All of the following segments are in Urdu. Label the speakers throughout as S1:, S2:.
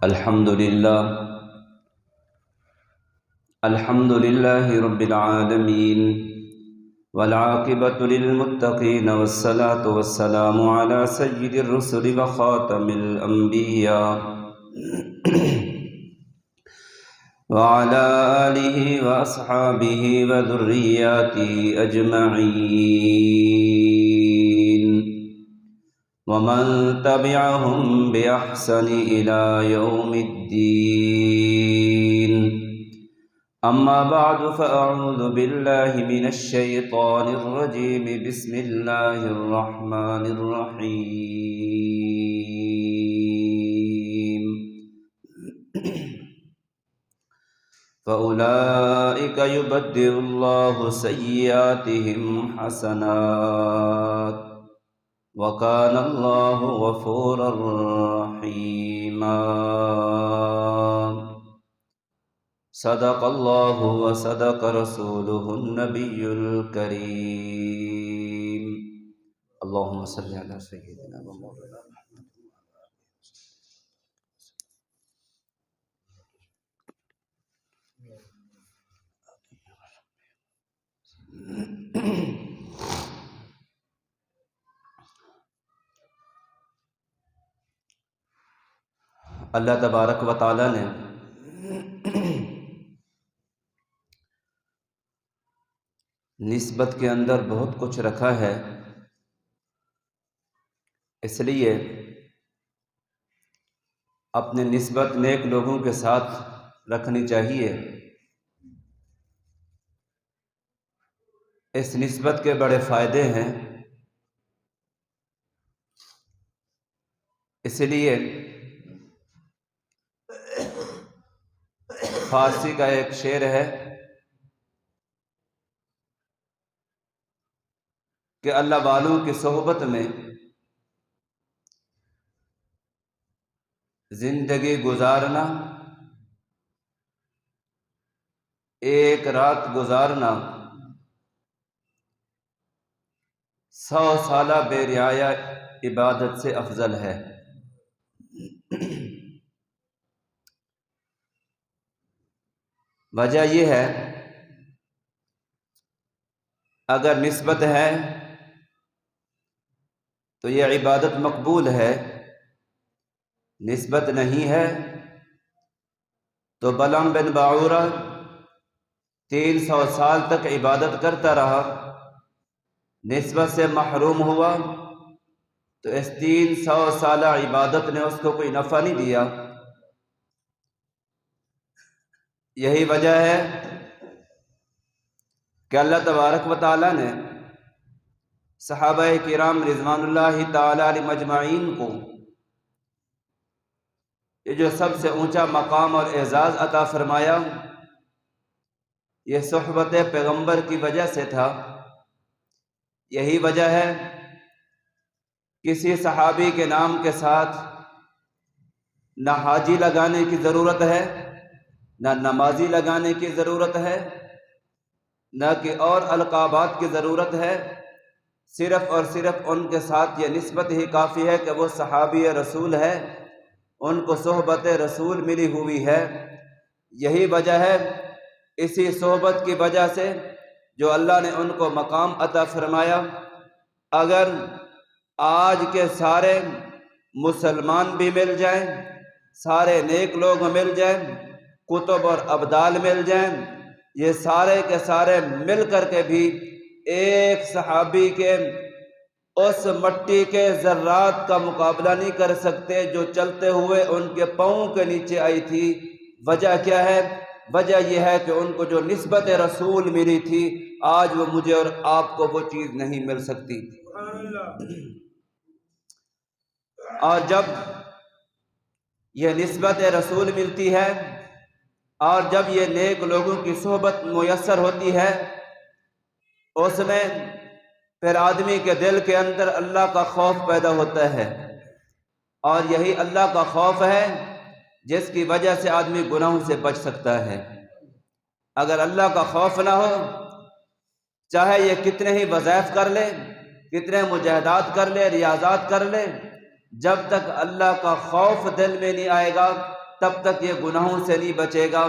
S1: الحمد لله رب العالمين والعاقبة للمتقين والصلاة والسلام على سيد الرسل وخاتم الأنبياء وعلى آله وأصحابه وذرياته أجمعين ومن تبعهم بإحسان إلى يوم الدين. أما بعد فأعوذ بالله من الشيطان الرجيم. بسم الله الرحمن الرحيم. فأولئك يبدل الله سيئاتهم حسنات وكان الله غفورا رحيما. صدق الله وصدق رسوله النبي الكريم. اللهم صل على سيدنا ومولانا اللہ تبارک و تعالی نے نسبت کے اندر بہت کچھ رکھا ہے، اس لیے اپنے نسبت نیک لوگوں کے ساتھ رکھنی چاہیے۔ اس نسبت کے بڑے فائدے ہیں، اس لیے فارسی کا ایک شعر ہے کہ اللہ والوں کی صحبت میں زندگی گزارنا، ایک رات گزارنا 100 سالہ بے رعایا عبادت سے افضل ہے۔ وجہ یہ ہے، اگر نسبت ہے تو یہ عبادت مقبول ہے، نسبت نہیں ہے تو بلعم بن باعورہ 300 سال تک عبادت کرتا رہا، نسبت سے محروم ہوا تو اس 300 سالہ عبادت نے اس کو کوئی نفع نہیں دیا۔ یہی وجہ ہے کہ اللہ تبارک و تعالی نے صحابہ کرام رضوان اللہ تعالی علیہم اجمعین کو یہ جو سب سے اونچا مقام اور اعزاز عطا فرمایا، یہ صحبت پیغمبر کی وجہ سے تھا۔ یہی وجہ ہے کسی صحابی کے نام کے ساتھ نہ حاجی لگانے کی ضرورت ہے، نہ نمازی لگانے کی ضرورت ہے، نہ کہ اور القابات کی ضرورت ہے، صرف اور صرف ان کے ساتھ یہ نسبت ہی کافی ہے کہ وہ صحابی رسول ہے، ان کو صحبت رسول ملی ہوئی ہے۔ یہی وجہ ہے، اسی صحبت کی وجہ سے جو اللہ نے ان کو مقام عطا فرمایا۔ اگر آج کے سارے مسلمان بھی مل جائیں، سارے نیک لوگ مل جائیں، کتب اور ابدال مل جائیں، یہ سارے کے سارے مل کر کے بھی ایک صحابی کے اس مٹی کے ذرات کا مقابلہ نہیں کر سکتے جو چلتے ہوئے ان کے پاؤں کے نیچے آئی تھی۔ وجہ کیا ہے؟ وجہ یہ ہے کہ ان کو جو نسبت رسول ملی تھی، آج وہ مجھے اور آپ کو وہ چیز نہیں مل سکتی۔ اور جب یہ نسبت رسول ملتی ہے اور جب یہ نیک لوگوں کی صحبت میسر ہوتی ہے، اس میں پھر آدمی کے دل کے اندر اللہ کا خوف پیدا ہوتا ہے، اور یہی اللہ کا خوف ہے جس کی وجہ سے آدمی گناہوں سے بچ سکتا ہے۔ اگر اللہ کا خوف نہ ہو، چاہے یہ کتنے ہی وظائف کر لے، کتنے مجاہدات کر لے، ریاضات کر لے، جب تک اللہ کا خوف دل میں نہیں آئے گا تب تک یہ گناہوں سے نہیں بچے گا۔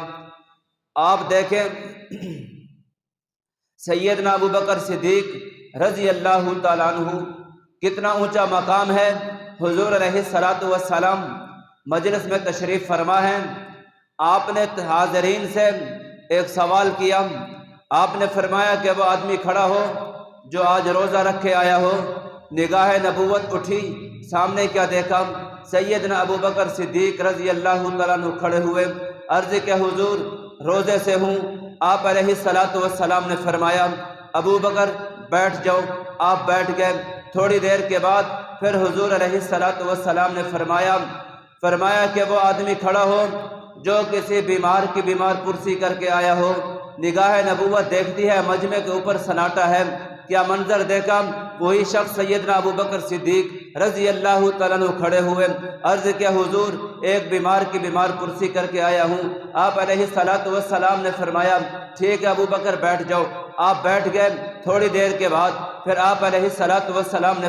S1: آپ دیکھیں سیدنا ابو بکر صدیق رضی اللہ تعالیٰ عنہ کتنا اونچا مقام ہے۔ حضور علیہ الصلاۃ والسلام مجلس میں تشریف فرما ہے۔ آپ نے حاضرین سے ایک سوال کیا۔ آپ نے فرمایا کہ وہ آدمی کھڑا ہو جو آج روزہ رکھ کے آیا ہو۔ نگاہ نبوت اٹھی، سامنے کیا دیکھا؟ سیدنا ابو بکر صدیق رضی اللہ تعالیٰ عنہ کھڑے ہوئے۔ عرض کہ حضور روزے سے ہوں۔ آپ علیہ الصلاۃ والسلام نے فرمایا ابو بکر بیٹھ جاؤ۔ آپ بیٹھ گئے۔ تھوڑی دیر کے بعد پھر حضور علیہ الصلاۃ والسلام نے فرمایا کہ وہ آدمی کھڑا ہو جو کسی بیمار کی بیمار پرسی کر کے آیا ہو۔ نگاہ نبوت دیکھتی ہے، مجمع کے اوپر سناٹا ہے۔ کیا منظر دیکھا؟ وہی شخص سیدنا ابو بکر صدیق رضی اللہ تعالیٰ عنہ کھڑے ہوئے۔ عرض کیا حضور ایک بیمار کی بیمار پرسی کر کے آیا ہوں۔ آپ علیہ الصلاۃ والسلام نے فرمایا ٹھیک ہے ابو بکر بیٹھ جاؤ۔ آپ بیٹھ گئے۔ تھوڑی دیر کے بعد پھر آپ علیہ الصلاۃ والسلام نے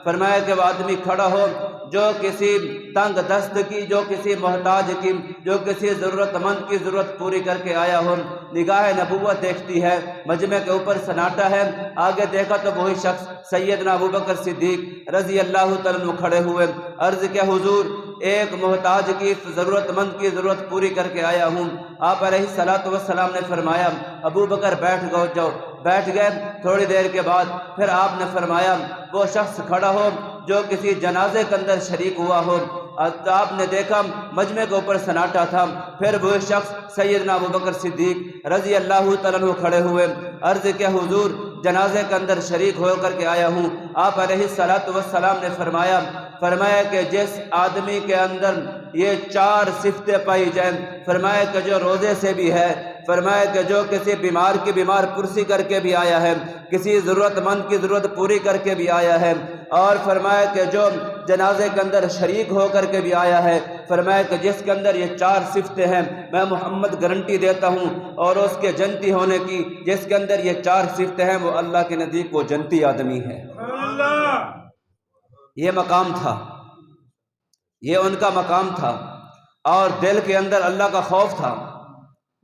S1: فرمایا کہ وہ آدمی کھڑا ہو جو کسی تنگ دست کی، جو کسی محتاج کی، جو کسی ضرورت مند کی ضرورت پوری کر کے آیا ہو۔ نگاہ نبوت دیکھتی ہے، مجمع کے اوپر سناٹا ہے۔ آگے دیکھا تو وہی شخص سیدنا ابو بکر صدیق رضی اللہ تعالیٰ عنہ کھڑے ہوئے۔ عرض کیا حضور ایک محتاج کی ضرورت مند کی ضرورت پوری کر کے آیا ہوں۔ آپ علیہ الصلاۃ والسلام نے فرمایا ابو بکر بیٹھ جاؤ۔ بیٹھ گئے۔ تھوڑی دیر کے بعد پھر آپ نے فرمایا وہ شخص کھڑا ہو جو کسی جنازے کے اندر شریک ہوا ہو۔ آپ نے دیکھا مجمع کے اوپر سناٹا تھا۔ پھر وہ شخص سیدنا ابو بکر صدیق رضی اللہ تعالیٰ عنہ کھڑے ہوئے۔ عرض کیا حضور جنازے کے اندر شریک ہو کر کے آیا ہوں۔ آپ علیہ الصلاۃ والسلام نے فرمایا کہ جس آدمی کے اندر یہ 4 صفتیں پائی جائیں، فرمایا کہ جو روزے سے بھی ہے، فرمایا کہ جو کسی بیمار کی بیمار پرسی کر کے بھی آیا ہے، کسی ضرورت مند کی ضرورت پوری کر کے بھی آیا ہے، اور فرمایا کہ جو جنازے کے اندر شریک ہو کر کے بھی آیا ہے، فرمایا کہ جس کے اندر یہ 4 صفتیں ہیں میں محمد گارنٹی دیتا ہوں اور اس کے جنتی ہونے کی، جس کے اندر یہ 4 صفتیں ہیں وہ اللہ کے نزدیک وہ جنتی آدمی ہے۔ یہ مقام تھا، یہ ان کا مقام تھا، اور دل کے اندر اللہ کا خوف تھا۔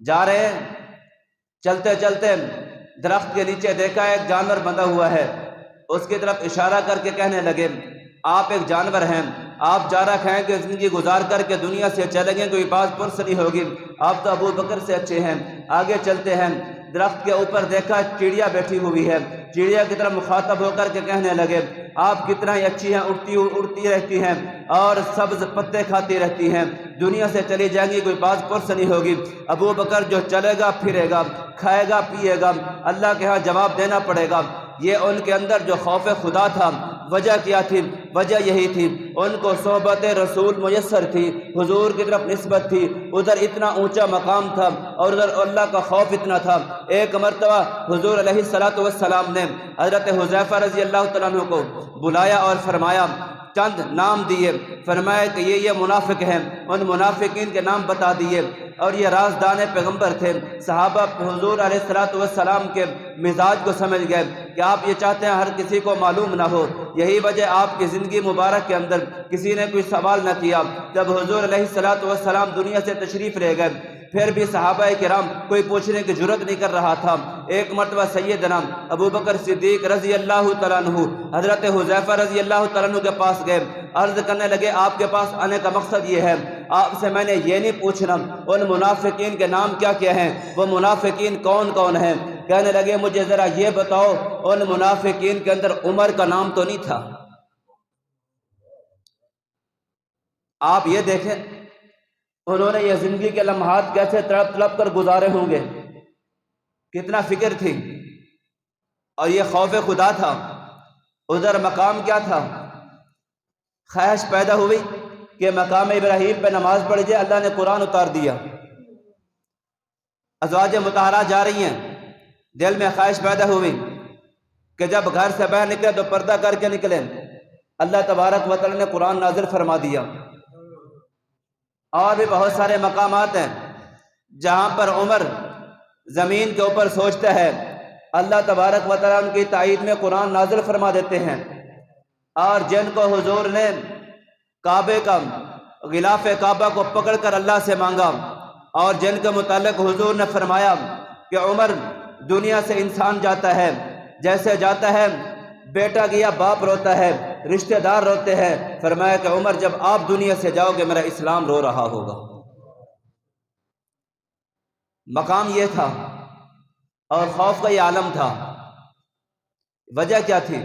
S1: جا رہے چلتے چلتے درخت کے نیچے دیکھا ایک جانور بندھا ہوا ہے۔ اس کی طرف اشارہ کر کے کہنے لگے آپ ایک جانور ہیں، آپ چارہ کھائیں گے، زندگی گزار کر کے دنیا سے چلیں گے، کوئی بات پرس نہیں ہوگی، آپ تو ابو بکر سے اچھے ہیں۔ آگے چلتے ہیں، درخت کے اوپر دیکھا چڑیا بیٹھی ہوئی ہے۔ چڑیا کی طرف مخاطب ہو کر کے کہنے لگے آپ کتنا ہی اچھی ہیں، اڑتی رہتی ہیں اور سبز پتے کھاتی رہتی ہیں، دنیا سے چلی جائیں گی، کوئی بات پرس نہیں ہوگی۔ ابو بکر جو چلے گا پھرے گا، کھائے گا پیے گا، اللہ کے ہاں جواب دینا پڑے گا۔ یہ ان کے اندر جو خوف خدا تھا، وجہ کیا تھی؟ وجہ یہی تھی ان کو صحبت رسول میسر تھی، حضور کی طرف نسبت تھی، ادھر اتنا اونچا مقام تھا اور ادھر اللہ کا خوف اتنا تھا۔ ایک مرتبہ حضور علیہ الصلاۃ والسلام نے حضرت حذیفہ رضی اللہ تعالیٰ عنہ کو بلایا اور فرمایا، چند نام دیے، فرمایا کہ یہ منافق ہیں، ان منافقین کے نام بتا دیے، اور یہ رازدان پیغمبر تھے۔ صحابہ حضور علیہ الصلاۃ والسلام کے مزاج کو سمجھ گئے کہ آپ یہ چاہتے ہیں ہر کسی کو معلوم نہ ہو، یہی وجہ آپ کی زندگی مبارک کے اندر کسی نے کوئی سوال نہ کیا۔ جب حضور علیہ الصلاۃ والسلام دنیا سے تشریف لے گئے، پھر بھی صحابہ کرام کوئی پوچھنے کی جرت نہیں کر رہا تھا۔ ایک مرتبہ سیدنا ابو بکر صدیق رضی اللہ تعالیٰ عنہ حضرت حذیفہ رضی اللہ تعالیٰ عنہ کے پاس گئے، عرض کرنے لگے آپ کے پاس آنے کا مقصد یہ ہے، آپ سے میں نے یہ نہیں پوچھنا ان منافقین کے نام کیا کیا ہیں، وہ منافقین کون کون ہیں۔ کہنے لگے مجھے ذرا یہ بتاؤ ان منافقین کے اندر عمر کا نام تو نہیں تھا؟ آپ یہ دیکھیں انہوں نے یہ زندگی کے لمحات کیسے تڑپ تڑپ کر گزارے ہوں گے، کتنا فکر تھی، اور یہ خوف خدا تھا۔ ادھر مقام کیا تھا؟ خواہش پیدا ہوئی کہ مقام ابراہیم پہ نماز پڑھ جائے، اللہ نے قرآن اتار دیا۔ ازواج مطہرات جا رہی ہیں، دل میں خواہش پیدا ہوئی کہ جب گھر سے باہر نکلے تو پردہ کر کے نکلیں، اللہ تبارک و تعالی نے قرآن نازل فرما دیا۔ اور بھی بہت سارے مقامات ہیں جہاں پر عمر زمین کے اوپر سوچتا ہے، اللہ تبارک و تعالیٰ ان کی تائید میں قرآن نازل فرما دیتے ہیں۔ اور جن کو حضور نے کعبے کا غلاف کعبہ کو پکڑ کر اللہ سے مانگا، اور جن کے متعلق حضور نے فرمایا کہ عمر دنیا سے انسان جاتا ہے جیسے جاتا ہے بیٹا گیا باپ روتا ہے، رشتہ دار روتے ہیں، فرمایا کہ عمر جب آپ دنیا سے جاؤ گے میرا اسلام رو رہا ہوگا۔ مقام یہ تھا اور خوف کا یہ عالم تھا۔ وجہ کیا تھی؟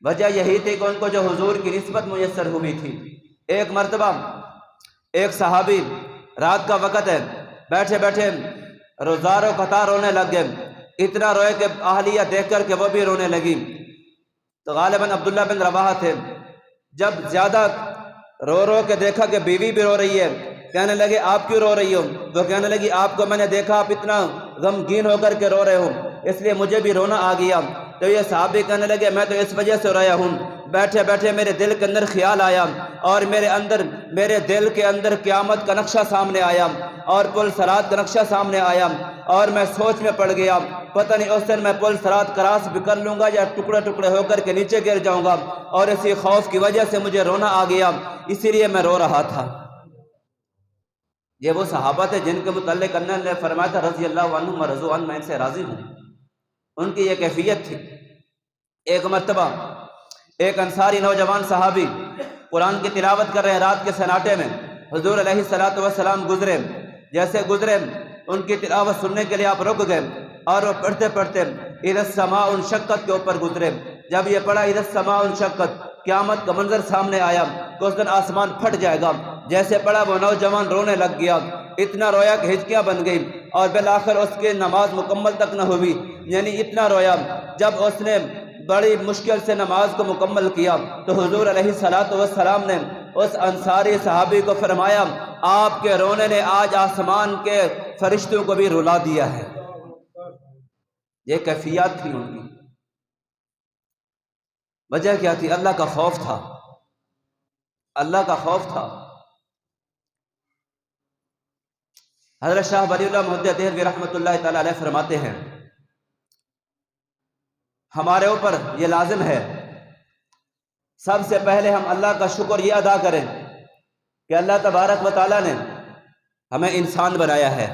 S1: وجہ یہی تھی کہ ان کو جو حضور کی نسبت میسر ہوئی تھی۔ ایک مرتبہ ایک صحابی، رات کا وقت ہے، بیٹھے بیٹھے روزار و قطار رونے لگ گئے، اتنا روئے کہ اہلیہ دیکھ کر کے وہ بھی رونے لگی۔ تو غالباً عبداللہ بن رواحہ تھے، جب زیادہ رو رو کے دیکھا کہ بیوی بھی رو رہی ہے، کہنے لگے آپ کیوں رو رہی ہو؟ وہ کہنے لگی آپ کو میں نے دیکھا آپ اتنا غمگین ہو کر کے رو رہے ہو، اس لیے مجھے بھی رونا آ گیا۔ تو یہ صحابی کہنے لگے میں تو اس وجہ سے رویا ہوں، بیٹھے بیٹھے میرے دل کے اندر خیال آیا اور میرے دل کے اندر قیامت کا نقشہ سامنے آیا اور پل صراط کا نقشہ سامنے آیا، اور میں سوچ میں پڑ گیا پتہ نہیں اس دن میں پل صراط کراس بھی کر لوں گا یا ٹکڑے ٹکڑے ہو کر کے نیچے گر جاؤں گا، اور اسی خوف کی وجہ سے مجھے رونا آ گیا، اسی لیے میں رو رہا تھا۔ یہ وہ صحابہ تھے جن کے متعلق اللہ نے فرمایا تھا رضی اللہ عنہم ورضوا عنہ، میں ان سے راضی ہوں۔ ان کی یہ کیفیت تھی۔ ایک مرتبہ ایک انصاری نوجوان صحابی قرآن کی تلاوت کر رہے ہیں رات کے سناٹے میں، حضور علیہ الصلوۃ والسلام گزرے، جیسے گزرے ان کی تلاوت سننے کے لیے آپ رک گئے، اور وہ پڑھتے پڑھتے اذا السماء انشقت کے اوپر گزرے۔ جب یہ پڑھا اذا السماء انشقت، قیامت کا منظر سامنے آیا کہ اس دن آسمان پھٹ جائے گا، جیسے پڑھا وہ نوجوان رونے لگ گیا، اتنا رویا کہ ہچکیاں بن گئی، اور بالآخر اس کی نماز مکمل تک نہ ہوئی، یعنی اتنا رویا۔ جب اس نے بڑی مشکل سے نماز کو مکمل کیا تو حضور علیہ الصلوۃ والسلام نے اس انصاری صحابی کو فرمایا آپ کے رونے نے آج آسمان کے فرشتوں کو بھی رلا دیا ہے۔ یہ کیفیات تھی ان کی۔ وجہ کیا تھی؟ اللہ کا خوف تھا، اللہ کا خوف تھا۔ حضرت شاہ ولی اللہ محدث دہلوی رحمۃ اللہ تعالی علیہ فرماتے ہیں ہمارے اوپر یہ لازم ہے سب سے پہلے ہم اللہ کا شکر یہ ادا کریں کہ اللہ تبارک و تعالیٰ نے ہمیں انسان بنایا ہے۔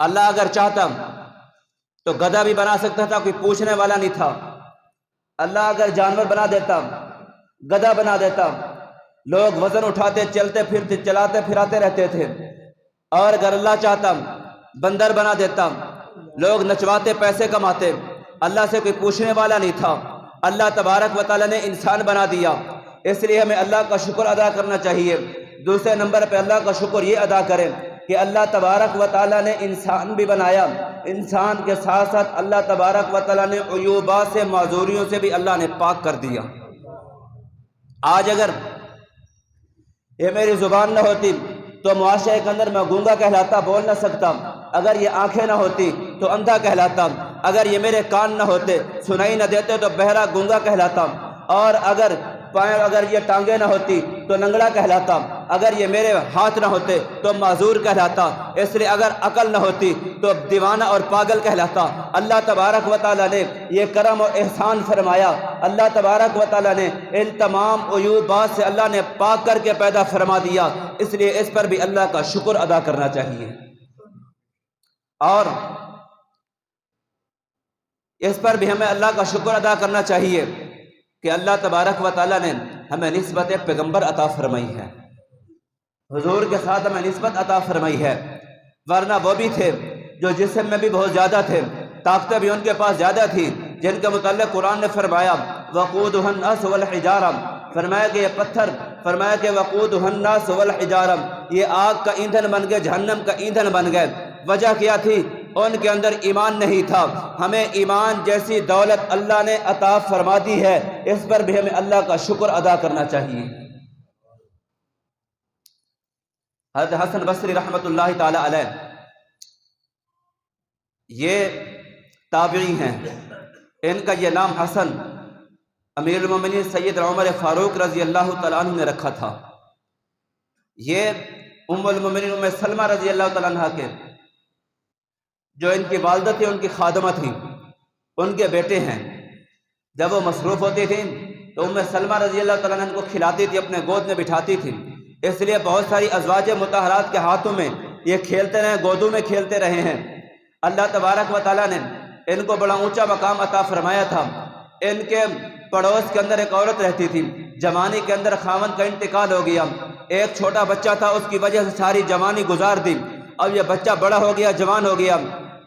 S1: اللہ اگر چاہتا تو گدھا بھی بنا سکتا تھا، کوئی پوچھنے والا نہیں تھا۔ اللہ اگر جانور بنا دیتا، گدھا بنا دیتا، لوگ وزن اٹھاتے چلتے پھرتے چلاتے پھراتے رہتے تھے، اور اگر اللہ چاہتا بندر بنا دیتا، لوگ نچواتے پیسے کماتے، اللہ سے کوئی پوچھنے والا نہیں تھا۔ اللہ تبارک و تعالیٰ نے انسان بنا دیا، اس لیے ہمیں اللہ کا شکر ادا کرنا چاہیے۔ دوسرے نمبر پہ اللہ کا شکر یہ ادا کریں کہ اللہ تبارک و تعالیٰ نے انسان بھی بنایا، انسان کے ساتھ ساتھ اللہ تبارک و تعالیٰ نے عیوبات سے معذوریوں سے بھی اللہ نے پاک کر دیا۔ آج اگر یہ میری زبان نہ ہوتی تو معاشرے کے اندر میں گونگا کہلاتا، بول نہ سکتا۔ اگر یہ آنکھیں نہ ہوتی تو اندھا کہلاتا، اگر یہ میرے کان نہ ہوتے سنائی نہ دیتے تو بہرا گونگا کہلاتا، اور اگر یہ ٹانگیں نہ ہوتی تو لنگڑا کہلاتا، اگر یہ میرے ہاتھ نہ ہوتے تو معذور کہلاتا، اس لیے اگر عقل نہ ہوتی تو دیوانہ اور پاگل کہلاتا۔ اللہ تبارک و تعالیٰ نے یہ کرم اور احسان فرمایا، اللہ تبارک و تعالیٰ نے ان تمام عیوبات سے اللہ نے پاک کر کے پیدا فرما دیا، اس لیے اس پر بھی اللہ کا شکر ادا کرنا چاہیے۔ اور اس پر بھی ہمیں اللہ کا شکر ادا کرنا چاہیے کہ اللہ تبارک و تعالیٰ نے ہمیں نسبت پیغمبر عطا فرمائی ہے، حضور کے ساتھ ہمیں نسبت عطا فرمائی ہے، ورنہ وہ بھی تھے جو جسم میں بھی بہت زیادہ تھے، طاقتیں بھی ان کے پاس زیادہ تھی، جن کے متعلق قرآن نے فرمایا وقودها الناس والحجارہ، فرمایا کہ یہ پتھر، فرمایا کہ وقودها الناس والحجارہ، یہ آگ کا ایندھن بن گئے، جہنم کا ایندھن بن گئے۔ وجہ کیا تھی؟ ان کے اندر ایمان نہیں تھا۔ ہمیں ایمان جیسی دولت اللہ نے عطا فرما دی ہے، اس پر بھی ہمیں اللہ کا شکر ادا کرنا چاہیے۔ حضرت حسن بصری رحمۃ اللہ تعالی علیہ یہ تابعی ہیں، ان کا یہ نام حسن امیر المومنین سید عمر فاروق رضی اللہ تعالیٰ عنہ نے رکھا تھا۔ یہ ام المومنین ام سلمہ رضی اللہ تعالیٰ عنہ کے جو ان کی والدہ تھی، ان کی خادمہ تھی، ان کے بیٹے ہیں۔ جب وہ مصروف ہوتی تھیں تو ام سلمہ رضی اللہ تعالیٰ عنہ ان کو کھلاتی تھی، اپنے گود میں بٹھاتی تھی، اس لیے بہت ساری ازواج مطہرات کے ہاتھوں میں یہ کھیلتے رہے، گودوں میں کھیلتے رہے ہیں۔ اللہ تبارک و تعالیٰ نے ان کو بڑا اونچا مقام عطا فرمایا تھا۔ ان کے پڑوس کے اندر ایک عورت رہتی تھی، جوانی کے اندر خاوند کا انتقال ہو گیا، ایک چھوٹا بچہ تھا، اس کی وجہ سے ساری جوانی گزار دی۔ اب یہ بچہ بڑا ہو گیا، جوان ہو گیا،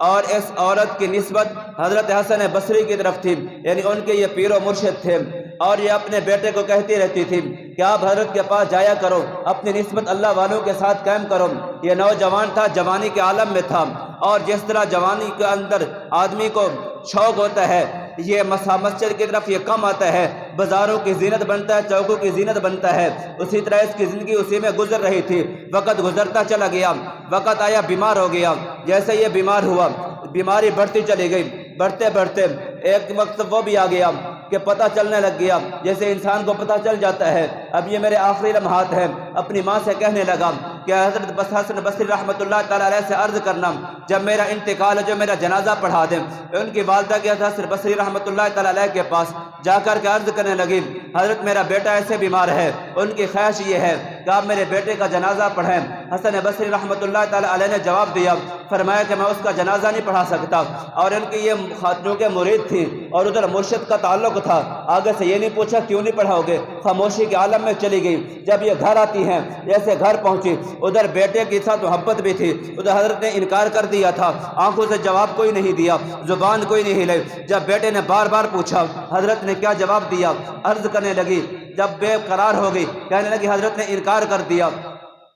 S1: اور اس عورت کی نسبت حضرت حسن بصری کی طرف تھی، یعنی ان کے یہ پیر و مرشد تھے، اور یہ اپنے بیٹے کو کہتی رہتی تھی کہ آپ حضرت کے پاس جایا کرو، اپنی نسبت اللہ والوں کے ساتھ قائم کرو۔ یہ نوجوان تھا، جوانی کے عالم میں تھا، اور جس طرح جوانی کے اندر آدمی کو شوق ہوتا ہے، یہ مسجد کی طرف یہ کم آتا ہے، بازاروں کی زینت بنتا ہے، چوکوں کی زینت بنتا ہے، اسی طرح اس کی زندگی اسی میں گزر رہی تھی۔ وقت گزرتا چلا گیا، وقت آیا بیمار ہو گیا۔ جیسے یہ بیمار ہوا، بیماری بڑھتی چلی گئی، بڑھتے بڑھتے ایک وقت وہ بھی آ گیا کہ پتہ چلنے لگ گیا، جیسے انسان کو پتہ چل جاتا ہے اب یہ میرے آخری لمحات ہیں۔ اپنی ماں سے کہنے لگا کہ حضرت حسن بصری رحمۃ اللہ تعالیٰ علیہ سے عرض کرنا جب میرا انتقال ہے جو میرا جنازہ پڑھا دیں۔ ان کی والدہ کے حسن بصری رحمۃ اللہ تعالیٰ علیہ کے پاس جا کر کے عرض کرنے لگی، حضرت میرا بیٹا ایسے بیمار ہے، ان کی خواہش یہ ہے کہ آپ میرے بیٹے کا جنازہ پڑھیں۔ حسن بصری رحمۃ اللہ تعالیٰ علیہ نے جواب دیا، فرمایا کہ میں اس کا جنازہ نہیں پڑھا سکتا۔ اور ان کی یہ خاتون کے مرید تھی اور ادھر مرشد کا تعلق تھا، آگے سے یہ نہیں پوچھا کیوں نہیں پڑھاؤ گے، خاموشی کے عالم میں چلی گئی۔ جب یہ گھر آتی ہیں، جیسے گھر پہنچی، ادھر بیٹے کے ساتھ محبت بھی تھی، ادھر حضرت نے انکار کر دیا تھا، آنکھوں سے جواب کوئی نہیں دیا، زبان کوئی نہیں ہلائی۔ جب بیٹے نے بار بار پوچھا حضرت نے کیا جواب دیا، عرض کرنے لگی، جب بے قرار ہو گئی، کہنے لگی حضرت نے انکار کر دیا۔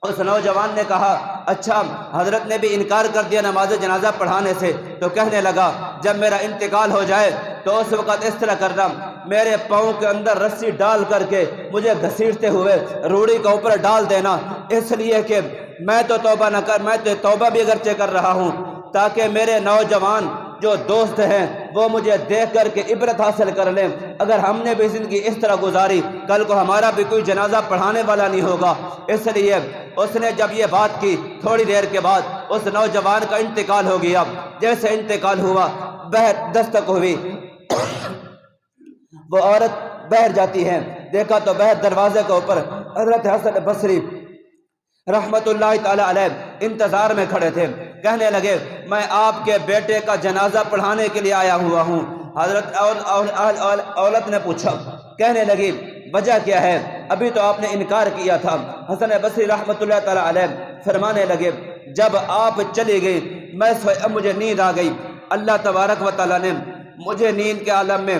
S1: اس نوجوان نے کہا اچھا حضرت نے بھی انکار کر دیا نماز جنازہ پڑھانے سے، تو کہنے لگا جب میرا انتقال ہو جائے تو اس وقت اس طرح کرنا، میرے پاؤں کے اندر رسی ڈال کر کے مجھے گھسیٹتے ہوئے روڑی کا اوپر ڈال دینا، اس لیے کہ میں تو توبہ نہ کر، میں تو توبہ بھی اگرچہ کر رہا ہوں، تاکہ میرے نوجوان جو دوست ہیں وہ مجھے دیکھ کر کے عبرت حاصل کر لیں۔ اگر ہم نے بھی زندگی اس طرح گزاری، کل کو ہمارا بھی کوئی جنازہ پڑھانے والا نہیں ہوگا۔ اس لیے اس نے جب یہ بات کی، تھوڑی دیر کے بعد اس نوجوان کا انتقال ہو گیا۔ جیسے انتقال ہوا، بہر دستک ہوئی، وہ عورت بہر جاتی ہے، دیکھا تو بہر دروازے کے اوپر حضرت حسن بصری رحمت اللہ تعالی علیہ انتظار میں کھڑے تھے۔ کہنے لگے میں آپ کے بیٹے کا جنازہ پڑھانے کے لیے آیا ہوا ہوں۔ حضرت عورت نے پوچھا، کہنے لگی وجہ کیا ہے، ابھی تو آپ نے انکار کیا تھا۔ حسن بصری رحمت اللہ تعالی علیہ فرمانے لگے جب آپ چلی گئی میں مجھے نیند آ گئی، اللہ تبارک و تعالیٰ نے مجھے نیند کے عالم میں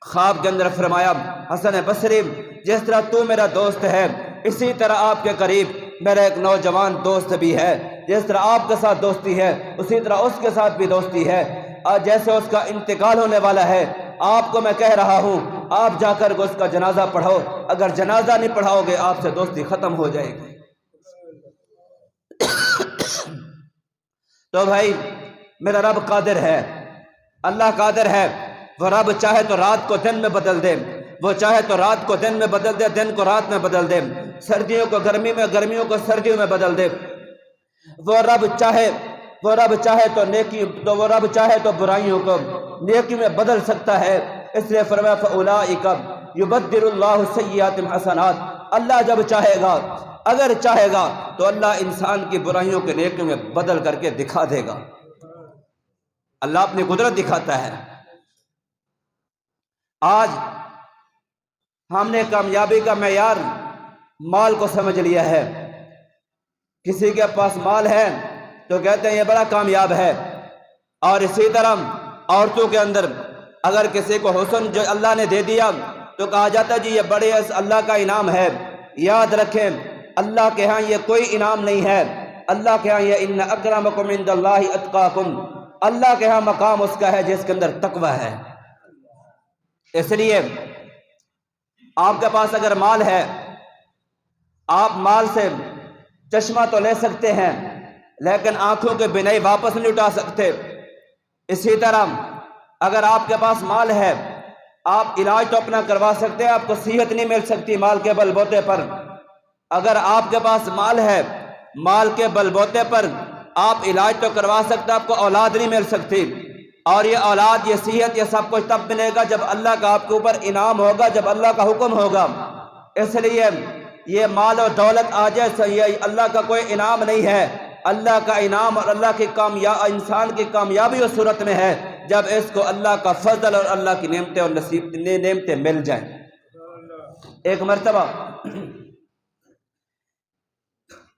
S1: خواب کے اندر فرمایا، حسن بصری جس طرح تو میرا دوست ہے، اسی طرح آپ کے قریب میرا ایک نوجوان دوست بھی ہے، جس طرح آپ کے ساتھ دوستی ہے اسی طرح اس کے ساتھ بھی دوستی ہے، اور جیسے اس کا انتقال ہونے والا ہے آپ کو میں کہہ رہا ہوں آپ جا کر اس کا جنازہ پڑھو، اگر جنازہ نہیں پڑھاؤ گے آپ سے دوستی ختم ہو جائے گی۔ تو بھائی میرا رب قادر ہے، اللہ قادر ہے، وہ رب چاہے تو رات کو دن میں بدل دے، وہ چاہے تو رات کو دن میں بدل دے، دن کو رات میں بدل دے، سردیوں کو گرمی میں، گرمیوں کو سردیوں میں بدل دے۔ وہ رب چاہے تو نیکی، تو وہ رب چاہے تو برائیوں کو نیکی میں بدل سکتا ہے۔ اس لیے فرمایا فَأُولَٰئِکَ يُبَدِّلُ اللَّهُ السَّيِّئَاتِ حَسَنَاتٍ، اللہ جب چاہے گا، اگر چاہے گا تو اللہ انسان کی برائیوں کے نیکی میں بدل کر کے دکھا دے گا۔ اللہ اپنی قدرت دکھاتا ہے۔ آج ہم نے کامیابی کا معیار مال کو سمجھ لیا ہے، کسی کے پاس مال ہے تو کہتے ہیں یہ بڑا کامیاب ہے، اور اسی طرح عورتوں کے اندر اگر کسی کو حسن جو اللہ نے دے دیا تو کہا جاتا ہے جی یہ بڑے اللہ کا انعام ہے۔ یاد رکھیں اللہ کے ہاں یہ کوئی انعام نہیں ہے، اللہ کے ہاں یہ ان اکرمکم عند اللہ اتقاکم، اللہ کے ہاں مقام اس کا ہے جس کے اندر تقوی ہے۔ اس لیے آپ کے پاس اگر مال ہے، آپ مال سے چشمہ تو لے سکتے ہیں لیکن آنکھوں کے بینائی واپس نہیں اٹھا سکتے۔ اسی طرح اگر آپ کے پاس مال ہے، آپ علاج تو اپنا کروا سکتے ہیں، آپ کو صحت نہیں مل سکتی مال کے بل بوتے پر۔ اگر آپ کے پاس مال ہے، مال کے بل بوتے پر آپ علاج تو کروا سکتے، آپ کو اولاد نہیں مل سکتی، اور یہ اولاد، یہ صحت، یہ سب کچھ تب ملے گا جب اللہ کا آپ کے اوپر انعام ہوگا، جب اللہ کا حکم ہوگا۔ اس لیے یہ مال و دولت آ جائے یہ اللہ کا کوئی انعام نہیں ہے. اللہ کا انعام اور اللہ کی انسان کی کامیابی اس صورت میں ہے جب اس کو اللہ کا فضل اور اللہ کی نعمتیں اور نعمتیں مل جائیں. ایک مرتبہ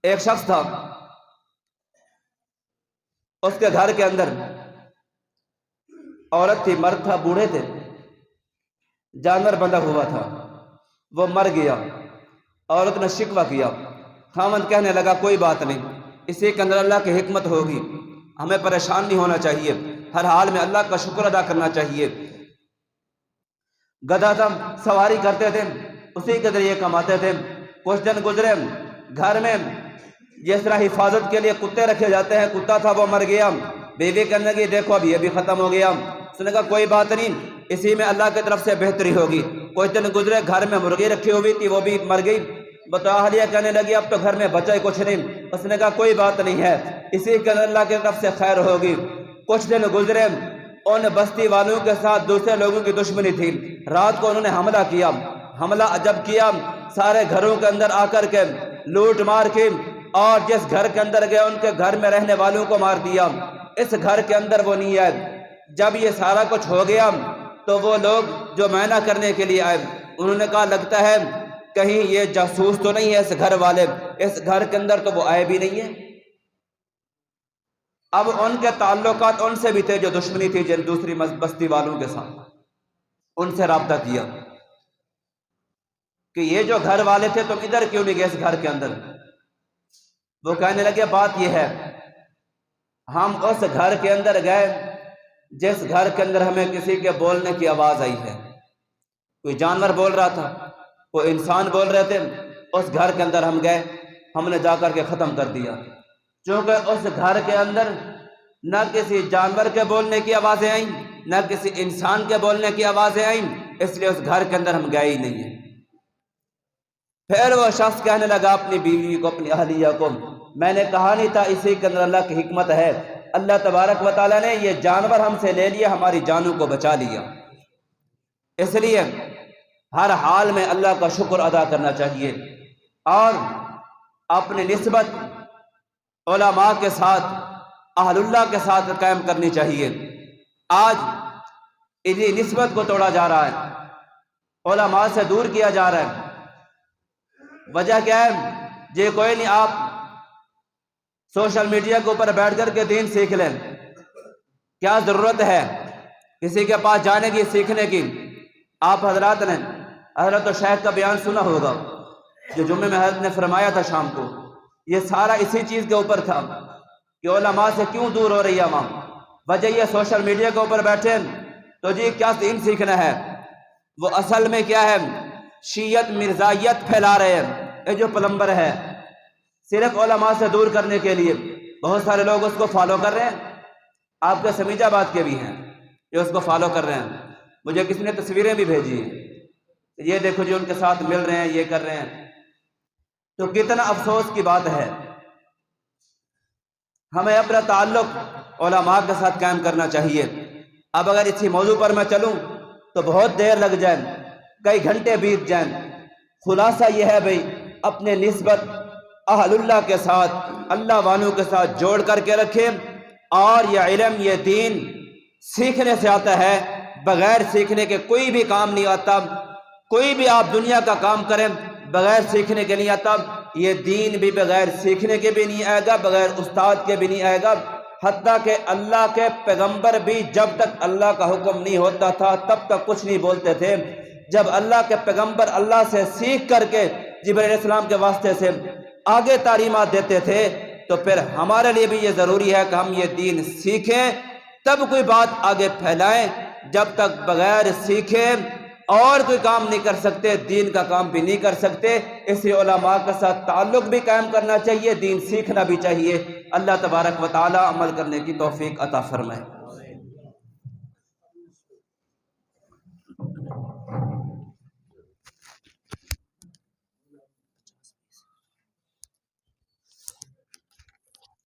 S1: ایک شخص تھا، اس کے گھر کے اندر عورت تھی، مرد تھا، بوڑھے تھے، جانور بندھا ہوا تھا، وہ مر گیا. عورت نے شکوہ کیا، خاوند کہنے لگا کوئی بات نہیں، اسی کے اندر اللہ کی حکمت ہوگی، ہمیں پریشان نہیں ہونا چاہیے، ہر حال میں اللہ کا شکر ادا کرنا چاہیے. گدھا تھا، سواری کرتے تھے، اسی کے ذریعے کماتے تھے. کچھ دن گزرے، گھر میں جس طرح حفاظت کے لیے کتے رکھے جاتے ہیں، کتا تھا وہ مر گیا. بیوی کہنے لگی دیکھو اب یہ بھی ختم ہو گیا. اس نے کہا کوئی بات نہیں، اسی میں اللہ کی طرف سے بہتری ہوگی. کچھ دن گزرے، گھر میں مرغی رکھی ہوئی تھی وہ بھی مر گئی. اہلیہ کہنے لگی اب تو گھر میں بچے کچھ نہیں. اس نے کہا کوئی بات نہیں ہے، اسی کے اندر اللہ کی طرف سے خیر ہوگی. کچھ دن گزرے، ان بستی والوں کے ساتھ دوسرے لوگوں کی دشمنی تھی. رات کو انہوں نے حملہ کیا. حملہ جب کیا، سارے گھروں کے اندر آ کر کے لوٹ مار کی، اور جس گھر کے اندر گئے ان کے گھر میں رہنے والوں کو مار دیا. اس گھر کے اندر وہ نہیں آئے. جب یہ سارا کچھ ہو گیا تو وہ لوگ جو معائنہ کرنے کے لیے آئے، انہوں نے کہا لگتا ہے کہیں یہ جاسوس تو نہیں ہے اس گھر والے، اس گھر کے اندر تو وہ آئے بھی نہیں ہیں. اب ان کے تعلقات ان سے بھی تھے جو دشمنی تھی جن دوسری بستی والوں کے ساتھ. ان سے رابطہ کیا کہ یہ جو گھر والے تھے تم ادھر کیوں نہیں گئے اس گھر کے اندر. وہ کہنے لگے بات یہ ہے، ہم اس گھر کے اندر گئے جس گھر کے اندر ہمیں کسی کے بولنے کی آواز آئی ہے. کوئی جانور بول رہا تھا، کوئی انسان بول رہے تھے، اس گھر کے اندر ہم گئے، ہم نے جا کر کے ختم کر دیا. چونکہ اس گھر کے اندر نہ کسی جانور کے بولنے کی آوازیں آئیں، نہ کسی انسان کے بولنے کی آوازیں آئیں، اس لیے اس گھر کے اندر ہم گئے ہی نہیں ہیں. پھر وہ شخص کہنے لگا اپنی بیوی کو، اپنی اہلیہ کو، میں نے کہا نہیں تھا اسی کے اندر اللہ کی حکمت ہے. اللہ تبارک و تعالیٰ نے یہ جانور ہم سے لے لیا، ہماری جانوں کو بچا لیا. اس لیے ہر حال میں اللہ کا شکر ادا کرنا چاہیے اور اپنی نسبت علماء کے ساتھ، اہل اللہ کے ساتھ قائم کرنی چاہیے. آج اسی نسبت کو توڑا جا رہا ہے، علماء سے دور کیا جا رہا ہے. وجہ کیا ہے؟ جی کوئی نہیں، آپ سوشل میڈیا کے اوپر بیٹھ کر کے دین سیکھ لیں، کیا ضرورت ہے کسی کے پاس جانے کی، سیکھنے کی. آپ حضرات نے حضرت شیخ کا بیان سنا ہوگا جو جمعے میں حضرت نے فرمایا تھا شام کو. یہ سارا اسی چیز کے اوپر تھا کہ علماء سے کیوں دور ہو رہی ہے عوام. وجہ یہ سوشل میڈیا کے اوپر بیٹھے تو جی کیا دین سیکھنا ہے. وہ اصل میں کیا ہے؟ شیعت مرزائیت پھیلا رہے ہیں. یہ جو پلمبر ہے صرف علماء سے دور کرنے کے لیے بہت سارے لوگ اس کو فالو کر رہے ہیں. آپ کے سمیج آباد کے بھی ہیں جو اس کو فالو کر رہے ہیں. مجھے کسی نے تصویریں بھی بھیجی ہیں، یہ دیکھو جی ان کے ساتھ مل رہے ہیں، یہ کر رہے ہیں. تو کتنا افسوس کی بات ہے. ہمیں اپنا تعلق علماء کے ساتھ قائم کرنا چاہیے. اب اگر اسی موضوع پر میں چلوں تو بہت دیر لگ جائے، کئی گھنٹے بیت جائیں. خلاصہ یہ ہے بھئی، اپنے نسبت اہل اللہ کے ساتھ، اللہ والوں کے ساتھ جوڑ کر کے رکھیں. اور یہ علم، یہ دین سیکھنے سے آتا ہے، بغیر سیکھنے کے کوئی بھی کام نہیں آتا. کوئی بھی آپ دنیا کا کام کریں بغیر سیکھنے کے نہیں آتا. یہ دین بھی بغیر سیکھنے کے بھی نہیں آئے گا، بغیر استاد کے بھی نہیں آئے گا. حتیٰ کہ اللہ کے پیغمبر بھی جب تک اللہ کا حکم نہیں ہوتا تھا تب تک کچھ نہیں بولتے تھے. جب اللہ کے پیغمبر اللہ سے سیکھ کر کے جبرائیل علیہ السلام کے واسطے سے آگے تعلیمات دیتے تھے تو پھر ہمارے لیے بھی یہ ضروری ہے کہ ہم یہ دین سیکھیں، تب کوئی بات آگے پھیلائیں. جب تک بغیر سیکھے اور کوئی کام نہیں کر سکتے، دین کا کام بھی نہیں کر سکتے. اس لیے علماء کے ساتھ تعلق بھی قائم کرنا چاہیے، دین سیکھنا بھی چاہیے. اللہ تبارک و تعالی عمل کرنے کی توفیق عطا فرمائے.